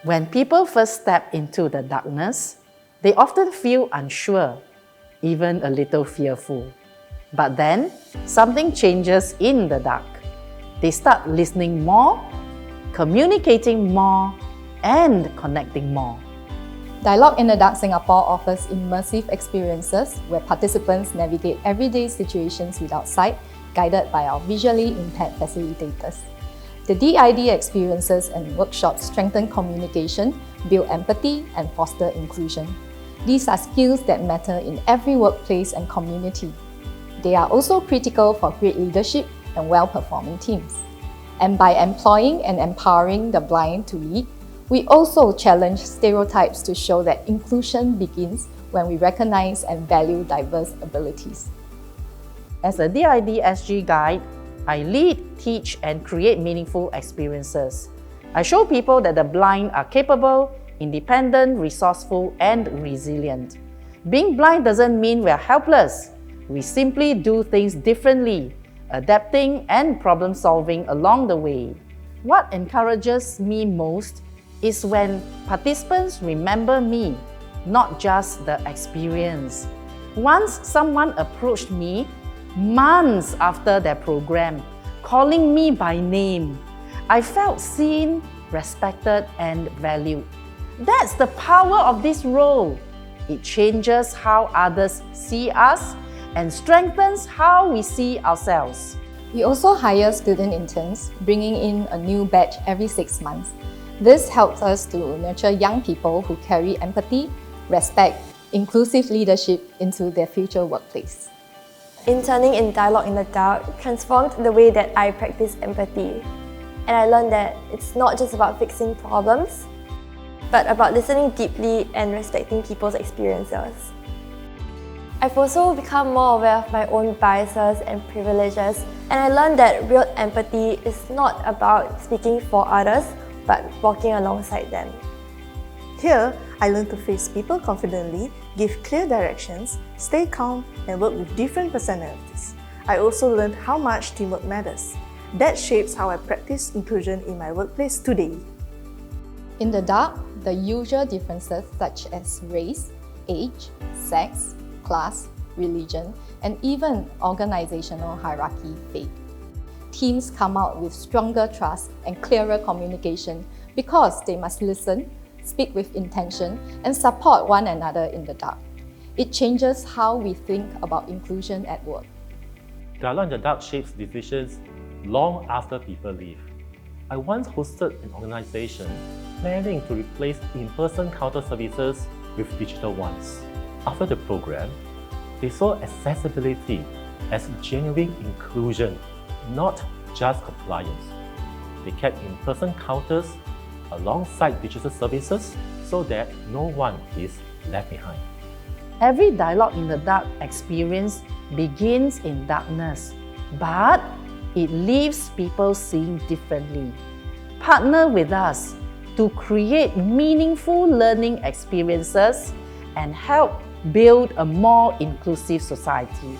When people first step into the darkness, they often feel unsure, even a little fearful. But then, something changes in the dark. They start listening more, communicating more, and connecting more. Dialogue in the Dark Singapore offers immersive experiences where participants navigate everyday situations without sight, guided by our visually impaired facilitators. The DiD experiences and workshops strengthen communication, build empathy, and foster inclusion. These are skills that matter in every workplace and community. They are also critical for great leadership and well-performing teams. And by employing and empowering the blind to lead, we also challenge stereotypes to show that inclusion begins when we recognize and value diverse abilities. As a DiDsg guide, I lead, teach, and create meaningful experiences. I show people that the blind are capable, independent, resourceful, and resilient. Being blind doesn't mean we're helpless. We simply do things differently, adapting and problem-solving along the way. What encourages me most is when participants remember me, not just the experience. Once someone approached me months after their program, calling me by name, I felt seen, respected, and valued. That's the power of this role. It changes how others see us and strengthens how we see ourselves. We also hire student interns, bringing in a new batch every 6 months. This helps us to nurture young people who carry empathy, respect, inclusive leadership into their future workplace. Interning in Dialogue in the Dark transformed the way that I practice empathy. And I learned that it's not just about fixing problems, but about listening deeply and respecting people's experiences. I've also become more aware of my own biases and privileges, and I learned that real empathy is not about speaking for others, but walking alongside them. Here, I learned to face people confidently, give clear directions, stay calm, and work with different personalities. I also learned how much teamwork matters. That shapes how I practice inclusion in my workplace today. In the dark, the usual differences such as race, age, sex, class, religion, and even organizational hierarchy fade. Teams come out with stronger trust and clearer communication because they must listen, speak with intention, and support one another in the dark. It changes how we think about inclusion at work. Dialogue in the Dark shapes decisions long after people leave. I once hosted an organization planning to replace in-person counter services with digital ones. After the program, they saw accessibility as genuine inclusion, not just compliance. They kept in-person counters alongside digital services so that no one is left behind. Every Dialogue in the Dark experience begins in darkness, but it leaves people seeing differently. Partner with us to create meaningful learning experiences and help build a more inclusive society.